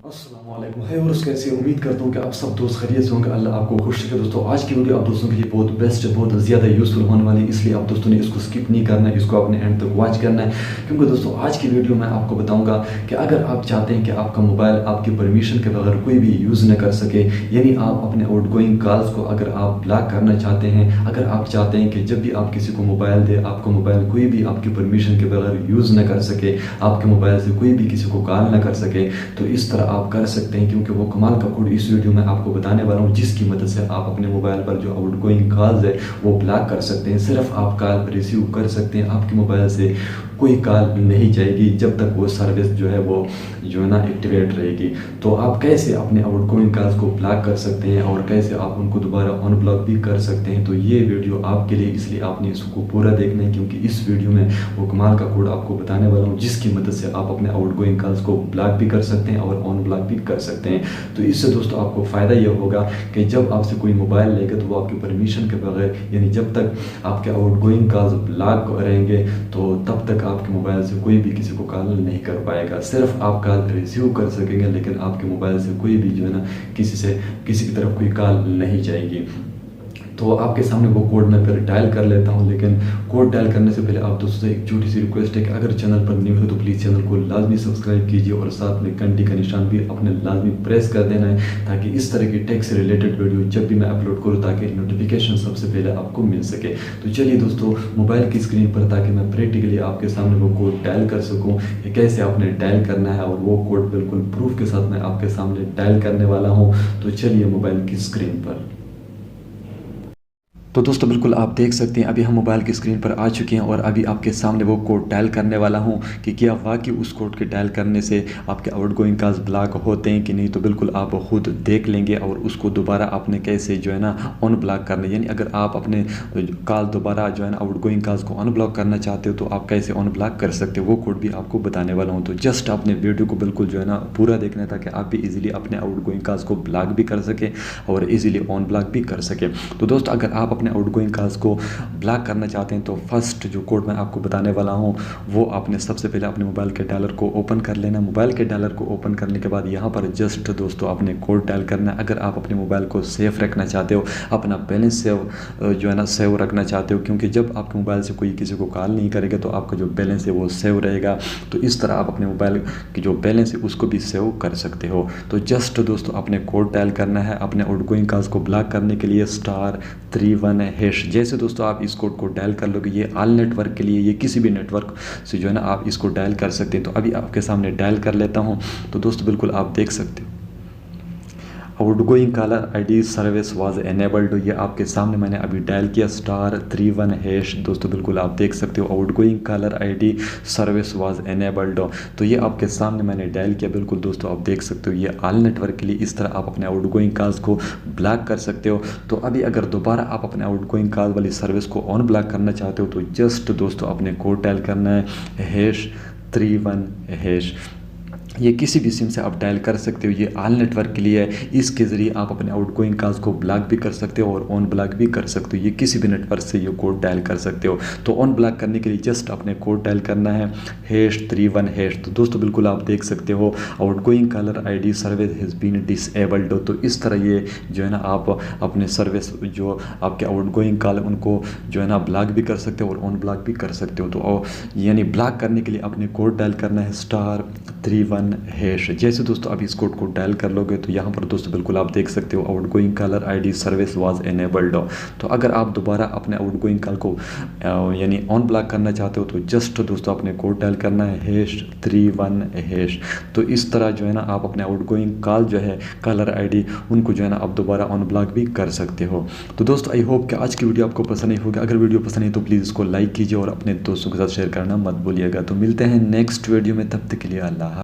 अस्सलाम वालेकुम है और कैसे उम्मीद करता हूँ कि आप सब दोस्त खैरियत से होंगे। अल्लाह आपको खुश रखे। दोस्तों आज की वीडियो आप दोस्तों के लिए बहुत बेस्ट बहुत ज़्यादा यूज़फुल होने वाली है, इसलिए आप दोस्तों ने इसको स्किप नहीं करना है, इसको अपने एंड तक वॉच करना है। क्योंकि दोस्तों आज की वीडियो में आपको बताऊँगा कि अगर आप चाहते हैं कि आपका मोबाइल आपकी परमिशन के बगैर कोई भी यूज़ न कर सके, यानी आप अपने आउटगोइंग कॉल्स को अगर आप ब्लॉक करना चाहते हैं, अगर आप चाहते हैं कि जब भी आप किसी को मोबाइल दे आपका मोबाइल कोई भी आपकी परमिशन के बगैर यूज़ न कर सके, आपके मोबाइल से कोई भी किसी को कॉल न कर सके, तो इस तरह आप कर सकते हैं। क्योंकि वो कमाल का कोड इस वीडियो में आपको बताने वाला हूँ, जिसकी मदद से आप अपने मोबाइल पर जो आउटगोइंग कॉल्स है वो ब्लॉक कर सकते हैं। सिर्फ आप कॉल रिसीव कर सकते हैं, आपके मोबाइल से कोई कॉल नहीं जाएगी जब तक वो सर्विस जो है वो एक्टिवेट रहेगी। तो आप कैसे अपने आउटगोइंग कॉल्स को ब्लॉक कर सकते हैं और कैसे आप उनको दोबारा अनब्लॉक भी कर सकते हैं, तो ये वीडियो आपके लिए, इसलिए आपने इसको पूरा देखना है। क्योंकि इस वीडियो में वो कमाल का कोड आपको बताने वाला हूँ, जिसकी मदद से आप अपने आउटगोइंग कॉल्स को ब्लॉक भी कर सकते हैं और अनब्लॉक भी कर सकते हैं। तो इससे दोस्तों आपको फ़ायदा ये होगा कि जब आपसे कोई मोबाइल लेगा तो वो आपकी परमिशन के बगैर, यानी जब तक आपके आउटगोइंग कॉल्स ब्लॉक रहेंगे तो तब तक आपके मोबाइल से कोई भी किसी को कॉल नहीं कर पाएगा। सिर्फ आप कॉल रिसीव कर सकेंगे, लेकिन आपके मोबाइल से कोई भी किसी की तरफ कोई कॉल नहीं जाएगी। तो आपके सामने वो कोड मैं फिर डायल कर लेता हूँ, लेकिन कोड डायल करने से पहले आप दोस्तों से एक छोटी सी रिक्वेस्ट है कि अगर चैनल पर न्यू हो तो प्लीज़ चैनल को लाजमी सब्सक्राइब कीजिए और साथ में घंटी का निशान भी अपने लाजमी प्रेस कर देना है, ताकि इस तरह की टेक से रिलेटेड वीडियो जब भी मैं अपलोड करूँ ताकि नोटिफिकेशन सबसे पहले आपको मिल सके। तो चलिए दोस्तों मोबाइल की स्क्रीन पर, ताकि मैं प्रैक्टिकली आपके सामने वो कोड डायल कर सकूँ कि कैसे आपने डायल करना है, और वो कोड बिल्कुल प्रूफ के साथ मैं आपके सामने डायल करने वाला हूँ। तो चलिए मोबाइल की स्क्रीन पर। तो दोस्तों बिल्कुल आप देख सकते हैं अभी हम मोबाइल की स्क्रीन पर आ चुके हैं और अभी आपके सामने वो कोड डायल करने वाला हूं कि क्या वाकई उस कोड के डायल करने से आपके आउटगोइंग कॉल्स ब्लॉक होते हैं कि नहीं। तो बिल्कुल आप खुद देख लेंगे और उसको दोबारा आपने कैसे अनब्लॉक करना है, यानी अगर आप अपने कॉल दोबारा आउटगोइंग कॉल्स को अनब्लॉक करना चाहते हो तो आप कैसे अनब्लॉक कर सकते हो, वो कोड भी आपको बताने वाला हूँ। तो जस्ट आपने वीडियो को बिल्कुल पूरा देखना है, ताकि आप भी ईजिली अपने आउटगोइंग कॉल्स को ब्लॉक भी कर सके और ईजिली अनब्लॉक भी कर सके। तो दोस्तों अगर आप अपने आउटगोइंग कॉल्स को ब्लॉक करना चाहते हैं तो फर्स्ट जो कोड मैं आपको बताने वाला हूं, वो आपने सबसे पहले अपने मोबाइल के डायलर को ओपन कर लेना। मोबाइल के डायलर को ओपन करने के बाद यहां पर जस्ट दोस्तों आपने कोड डायल करना है। अगर आप अपने मोबाइल को सेफ रखना चाहते हो, अपना बैलेंस सेव रखना चाहते हो, क्योंकि जब आपके मोबाइल से कोई किसी को कॉल नहीं करेगा तो आपका जो बैलेंस है वो सेव रहेगा। तो इस तरह आप अपने मोबाइल की जो बैलेंस है उसको भी सेव कर सकते हो। तो जस्ट दोस्तों आपने कोड डायल करना है अपने आउटगोइंग कॉल्स को ब्लॉक करने के लिए *31#। जैसे दोस्तों आप इस कोड को डायल कर लोगे, ये ऑल नेटवर्क के लिए, ये किसी भी नेटवर्क से आप इसको डायल कर सकते हैं। तो अभी आपके सामने डायल कर लेता हूं। तो दोस्तों बिल्कुल आप देख सकते हो outgoing caller ID service was enabled, ये आपके सामने मैंने अभी डायल किया *31#। दोस्तों बिल्कुल आप देख सकते हो outgoing caller ID service was enabled, तो ये आपके सामने मैंने डायल किया। बिल्कुल दोस्तों आप देख सकते हो ये ऑल नेटवर्क के लिए, इस तरह आप अपने आउटगोइंग कॉल्स को ब्लॉक कर सकते हो। तो अभी अगर दोबारा आप अपने आउटगोइंग कॉल वाली सर्विस को ऑन ब्लॉक करना चाहते हो तो जस्ट दोस्तों अपने कोड डायल करना है #31#। ये किसी भी सिम से आप डायल कर सकते हो, ये ऑल नेटवर्क के लिए है। इसके ज़रिए आप अपने आउटगोइंग कॉल्स को ब्लॉक भी कर सकते हो और ऑन ब्लॉक भी कर सकते हो। ये किसी भी नेटवर्क से ये कोड डायल कर सकते हो। तो ऑन ब्लॉक करने के लिए जस्ट अपने कोड डायल करना है #31#। तो दोस्तों बिल्कुल आप देख सकते हो outgoing caller ID service has been disabled. तो इस तरह ये आप अपने सर्विस जो आपके आउटगोइंग कॉल उनको ब्लॉक भी कर सकते हो और ऑन ब्लॉक भी कर सकते हो। तो यानी ब्लॉक करने के लिए अपने कोड डायल करना है *31#। जैसे दोस्तों आप इस कोड को डायल कर लोगे तो यहाँ पर दोस्तों बिल्कुल आप देख सकते हो outgoing caller ID service was enabled. तो अगर आप दोबारा अपने आउटगोइंग कॉल को ऑन ब्लॉक करना चाहते हो तो जस्ट दोस्तों अपने कोड डायल करना है #31#। तो इस तरह आप अपने आउटगोइंग कॉल कॉलर आईडी उनको आप दोबारा ऑन ब्लॉक भी कर सकते हो। तो दोस्तों आई होप कि आज की वीडियो आपको पसंद आई होगी। अगर वीडियो पसंद है तो प्लीज़ इसको लाइक कीजिए और अपने दोस्तों के साथ शेयर करना मत भूलिएगा। तो मिलते हैं नेक्स्ट वीडियो में, तब तक के लिए अल्लाह।